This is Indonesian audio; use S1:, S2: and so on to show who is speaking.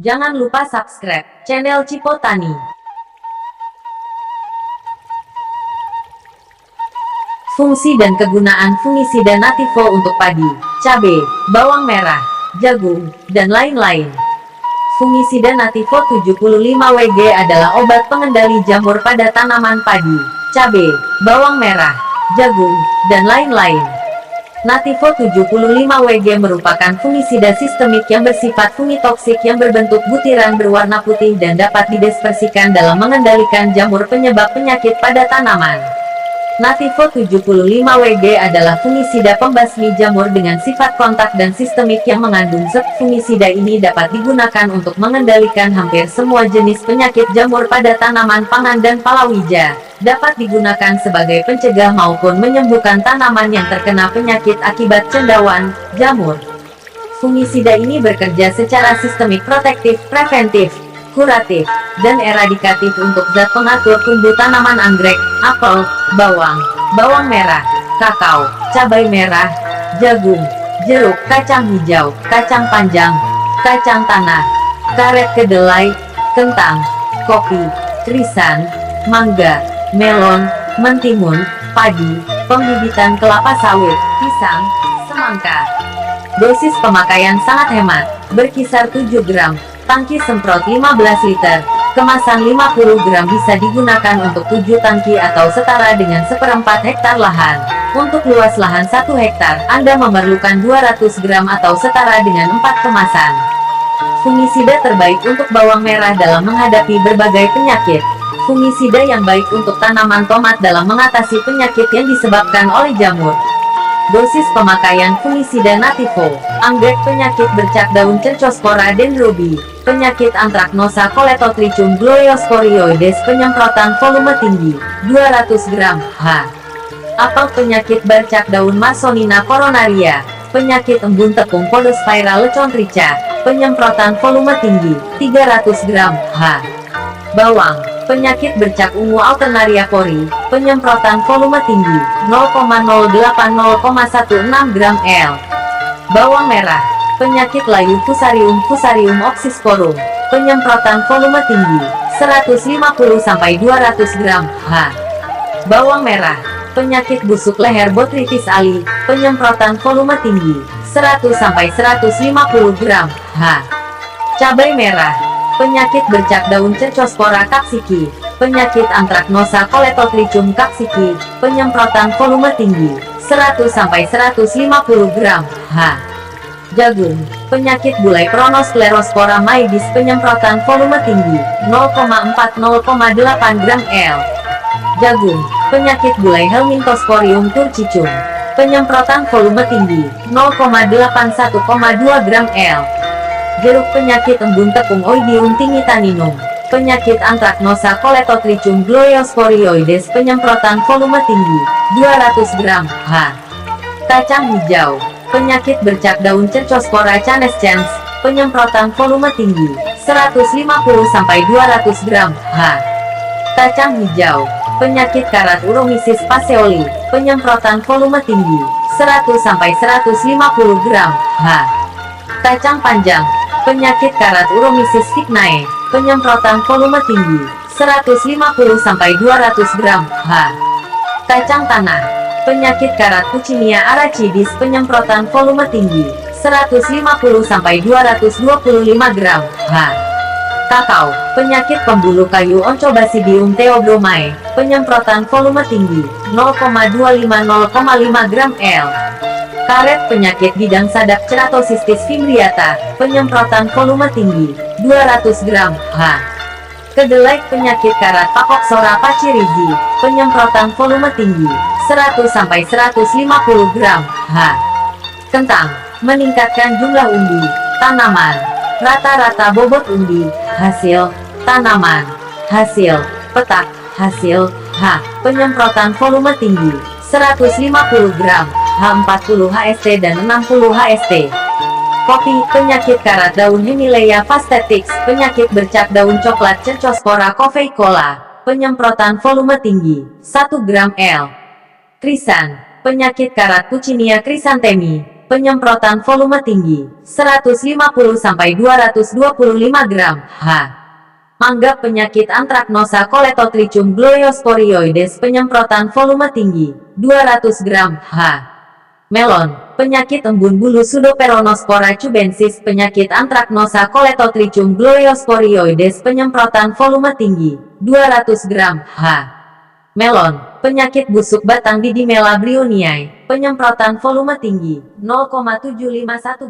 S1: Jangan lupa subscribe channel Cipotani. Fungsi dan kegunaan fungisida Nativo untuk padi, cabai, bawang merah, jagung, dan lain-lain. Fungisida Nativo 75WG adalah obat pengendali jamur pada tanaman padi, cabai, bawang merah, jagung, dan lain-lain. Nativo 75WG merupakan fungisida sistemik yang bersifat fungitoksik yang berbentuk butiran berwarna putih dan dapat didispersikan dalam mengendalikan jamur penyebab penyakit pada tanaman. Nativo 75WG adalah fungisida pembasmi jamur dengan sifat kontak dan sistemik yang mengandung zat. Fungisida ini dapat digunakan untuk mengendalikan hampir semua jenis penyakit jamur pada tanaman pangan dan palawija. Dapat digunakan sebagai pencegah maupun menyembuhkan tanaman yang terkena penyakit akibat cendawan jamur. Fungisida ini bekerja secara sistemik, protektif, preventif, kuratif, dan eradikatif untuk zat pengatur tumbuh tanaman anggrek, apel, bawang, bawang merah, kakao, cabai merah, jagung, jeruk, kacang hijau, kacang panjang, kacang tanah, karet kedelai, kentang, kopi, krisan, mangga, melon, mentimun, padi, pembibitan kelapa sawit, pisang, semangka. Dosis pemakaian sangat hemat, berkisar 7 gram. Tangki semprot 15 liter, kemasan 50 gram bisa digunakan untuk 7 tangki atau setara dengan 1/4 hektar lahan. Untuk luas lahan 1 hektar, Anda memerlukan 200 gram atau setara dengan 4 kemasan. Fungisida terbaik untuk bawang merah dalam menghadapi berbagai penyakit. Fungisida yang baik untuk tanaman tomat dalam mengatasi penyakit yang disebabkan oleh jamur. Dosis pemakaian fungisida Nativo, anggrek, penyakit bercak daun Cercospora dendrobi, penyakit Anthracnosa Colletotrichum gloeosporioides, penyemprotan volume tinggi, 200 gram, H. Apel, penyakit bercak daun Marsonina coronaria, penyakit embun tepung Podosphaera lecontricha, penyemprotan volume tinggi, 300 gram, H. Bawang, penyakit bercak ungu Alternaria cori, penyemprotan volume tinggi, 0,080,16 gram L. Bawang merah, penyakit layu Fusarium oxysporum, penyemprotan volume tinggi, 150-200 gram H. Bawang merah, penyakit busuk leher Botrytis ali, penyemprotan volume tinggi, 100-150 gram H. Cabai merah, penyakit bercak daun Cercospora capsicii, penyakit Anthracnosa Colletotrichum capsicii, penyemprotan volume tinggi, 100-150 gram H. Jagung, penyakit bulai Kronosclerospora maedis, penyemprotan volume tinggi, 0,4-0,8 gram L. Jagung, penyakit bulai Helminthosporium turcicum, penyemprotan volume tinggi, 0,81,2 gram L. Jeruk, penyakit embun tepung Oidium tingitanninum, penyakit Anthracnosa Colletotrichum gloeosporioides, penyemprotan volume tinggi, 200 gram H. Kacang hijau, penyakit bercak daun Cercospora canescens, penyemprotan volume tinggi, 150-200 gram H. Kacang hijau, penyakit karat Uromisis passeoli, penyemprotan volume tinggi, 100-150 gram H. Kacang panjang, penyakit karat Uromisis vignae, penyemprotan volume tinggi, 150-200 gram H. Kacang tanah, penyakit karat Puccinia aracidis, penyemprotan volume tinggi, 150-225 gram H. Kakao, penyakit pembuluh kayu Oncobasidium theobromai, penyemprotan volume tinggi, 0,25-0,5 gram L. Karet, penyakit bidang sadap Ceratocystis fimbriata, penyemprotan volume tinggi, 200 gram H. Kedelai, penyakit karat Pacoxora pachyrhizi, penyemprotan volume tinggi, 100-150 gram H. Kentang, meningkatkan jumlah umbi tanaman, rata-rata bobot umbi hasil tanaman, hasil petak, hasil H. Penyemprotan volume tinggi, 150 gram H40 HST dan 60 HST. Kopi, penyakit karat daun Hemileia fastatix, penyakit bercak daun coklat Cercospora coffeicola, penyemprotan volume tinggi, 1 gram L. Krisan, penyakit karat Puccinia chrysanthemi, penyemprotan volume tinggi, 150–225 gram, H. Mangga penyakit Antraknosa Coletotrichum gloeosporioides penyemprotan volume tinggi, 200 gram, H. Melon, penyakit embun bulu Pseudoperonospora cubensis penyakit Antraknosa Coletotrichum gloeosporioides penyemprotan volume tinggi, 200 gram, H. Melon, penyakit busuk batang Didymela brioniae penyemprotan volume tinggi, 0,751 gram.